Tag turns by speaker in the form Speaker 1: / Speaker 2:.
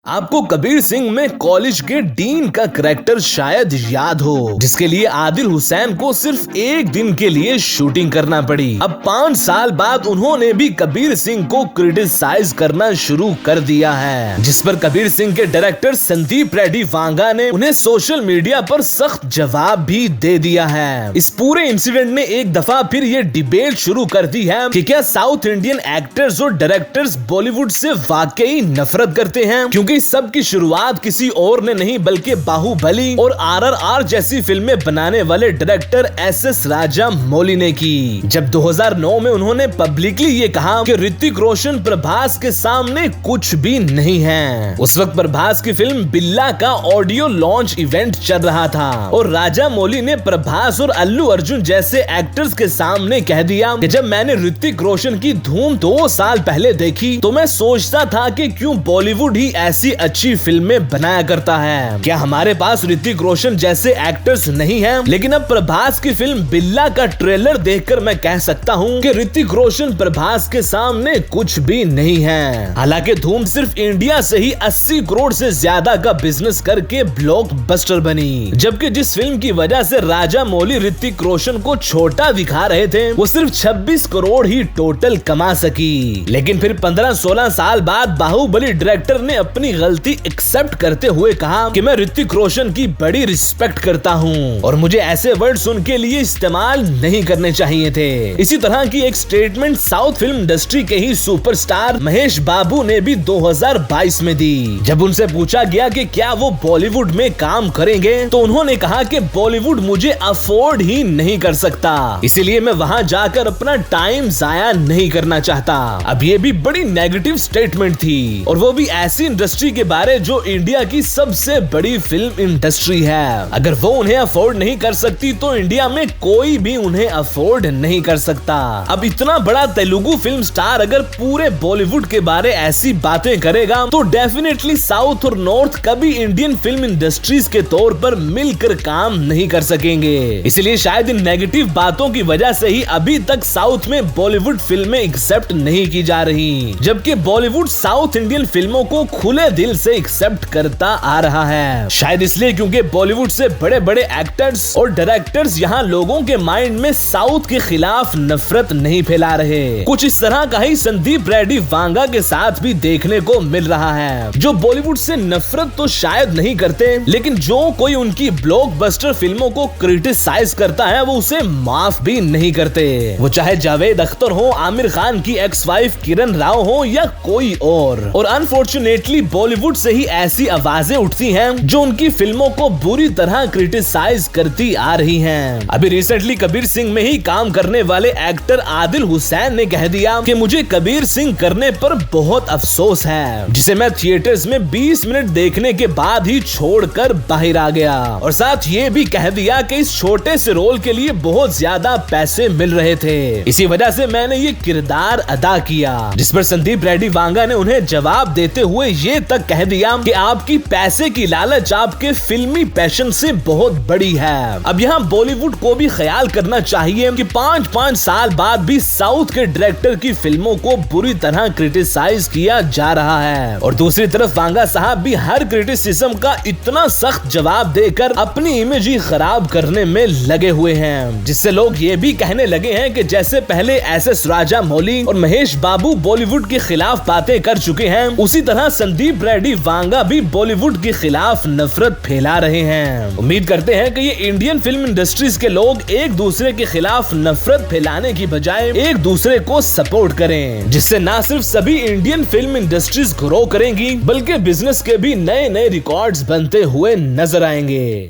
Speaker 1: आपको कबीर सिंह में कॉलेज के डीन का करैक्टर शायद याद हो, जिसके लिए आदिल हुसैन को सिर्फ एक दिन के लिए शूटिंग करना पड़ी। अब 5 साल बाद उन्होंने भी कबीर सिंह को क्रिटिसाइज करना शुरू कर दिया है, जिस पर कबीर सिंह के डायरेक्टर संदीप रेड्डी वांगा ने उन्हें सोशल मीडिया पर सख्त जवाब भी दे दिया है। इस पूरे इंसिडेंट ने एक दफा फिर ये डिबेट शुरू कर दी है कि क्या साउथ इंडियन एक्टर्स और डायरेक्टर्स बॉलीवुड से वाकई नफरत करते हैं, क्योंकि इस सब की शुरुआत किसी और ने नहीं बल्कि बाहुबली और RRR जैसी फिल्में बनाने वाले डायरेक्टर SS राजामौली ने की। जब 2009 में उन्होंने पब्लिकली ये कहा कि ऋतिक रोशन प्रभास के सामने कुछ भी नहीं है। उस वक्त प्रभास की फिल्म बिल्ला का ऑडियो लॉन्च इवेंट चल रहा था और राजामौली ने प्रभास और अल्लू अर्जुन जैसे एक्टर्स के सामने कह दिया कि जब मैंने ऋतिक रोशन की धूम 2 साल पहले देखी तो मैं सोचता था कि क्यों बॉलीवुड ही ऐसी अच्छी फिल्में बनाया करता है, क्या हमारे पास ऋतिक रोशन जैसे एक्टर्स नहीं हैं? लेकिन अब प्रभास की फिल्म बिल्ला का ट्रेलर देखकर मैं कह सकता हूं कि ऋतिक रोशन प्रभास के सामने कुछ भी नहीं है। हालांकि धूम सिर्फ इंडिया से ही 80 करोड़ से ज्यादा का बिजनेस करके ब्लॉकबस्टर बनी, जबकि जिस फिल्म की वजह से राजामौली ऋतिक रोशन को छोटा दिखा रहे थे वो सिर्फ 26 करोड़ ही टोटल कमा सकी। लेकिन फिर 15-16 साल बाद बाहुबली डायरेक्टर ने अपनी गलती एक्सेप्ट करते हुए कहा कि मैं ऋतिक रोशन की बड़ी रिस्पेक्ट करता हूं और मुझे ऐसे वर्ड्स उनके लिए इस्तेमाल नहीं करने चाहिए थे। इसी तरह की एक स्टेटमेंट साउथ फिल्म इंडस्ट्री के ही सुपरस्टार महेश बाबू ने भी 2022 में दी। जब उनसे पूछा गया कि क्या वो बॉलीवुड में काम करेंगे तो उन्होंने कहा कि बॉलीवुड मुझे अफोर्ड ही नहीं कर सकता, इसीलिए मैं वहां जाकर अपना टाइम जाया नहीं करना चाहता। अब ये भी बड़ी नेगेटिव स्टेटमेंट थी और वो भी ऐसी इंडस्ट्री के बारे जो इंडिया की सबसे बड़ी फिल्म इंडस्ट्री है। अगर वो उन्हें अफोर्ड नहीं कर सकती तो इंडिया में कोई भी उन्हें अफोर्ड नहीं कर सकता। अब इतना बड़ा तेलुगु फिल्म स्टार अगर पूरे बॉलीवुड के बारे ऐसी बातें करेगा तो डेफिनेटली साउथ और नॉर्थ कभी इंडियन फिल्म इंडस्ट्रीज के तौर पर मिलकर काम नहीं कर सकेंगे। इसलिए शायद इन नेगेटिव बातों की वजह से ही अभी तक साउथ में बॉलीवुड फिल्में एक्सेप्ट नहीं की जा रही, जबकि बॉलीवुड साउथ इंडियन फिल्मों को खुले दिल से एक्सेप्ट करता आ रहा है। शायद इसलिए क्योंकि बॉलीवुड से बड़े बड़े एक्टर्स और डायरेक्टर्स यहाँ लोगों के माइंड में साउथ के खिलाफ नफरत नहीं फैला रहे। कुछ इस तरह का ही संदीप रेड्डी वांगा के साथ भी देखने को मिल रहा है, जो बॉलीवुड से नफरत तो शायद नहीं करते लेकिन जो कोई उनकी ब्लॉकबस्टर फिल्मों को क्रिटिसाइज करता है वो उसे माफ भी नहीं करते, वो चाहे जावेद अख्तर हो, आमिर खान की एक्स वाइफ किरण राव हो या कोई और अनफॉर्चुनेटली बॉलीवुड से ही ऐसी आवाजें उठती हैं जो उनकी फिल्मों को बुरी तरह क्रिटिसाइज करती आ रही हैं। अभी रिसेंटली कबीर सिंह में ही काम करने वाले एक्टर आदिल हुसैन ने कह दिया कि मुझे कबीर सिंह करने पर बहुत अफसोस है, जिसे मैं थिएटर्स में 20 मिनट देखने के बाद ही छोड़कर बाहर आ गया, और साथ ये भी कह दिया कि इस छोटे से रोल के लिए बहुत ज्यादा पैसे मिल रहे थे, इसी वजह से मैंने ये किरदार अदा किया। जिस पर संदीप रेड्डी वांगा ने उन्हें जवाब देते हुए ये तक कह दिया कि आपकी पैसे की लालच आपके फिल्मी पैशन से बहुत बड़ी है। अब यहाँ बॉलीवुड को भी ख्याल करना चाहिए कि 5-5 साल बाद भी साउथ के डायरेक्टर की फिल्मों को बुरी तरह क्रिटिसाइज किया जा रहा है, और दूसरी तरफ वांगा साहब भी हर क्रिटिसिज्म का इतना सख्त जवाब देकर अपनी इमेज ही खराब करने में लगे हुए हैं, जिससे लोग ये भी कहने लगे हैं कि जैसे पहले SS राजामौली और महेश बाबू बॉलीवुड के खिलाफ बातें कर चुके हैं, उसी तरह संदीप रेड्डी वांगा भी बॉलीवुड के खिलाफ नफरत फैला रहे हैं। उम्मीद करते हैं कि ये इंडियन फिल्म इंडस्ट्रीज के लोग एक दूसरे के खिलाफ नफरत फैलाने की बजाय एक दूसरे को सपोर्ट करें, जिससे न सिर्फ सभी इंडियन फिल्म इंडस्ट्रीज ग्रो करेंगी बल्कि बिजनेस के भी नए नए रिकॉर्ड्स बनते हुए नजर आएंगे।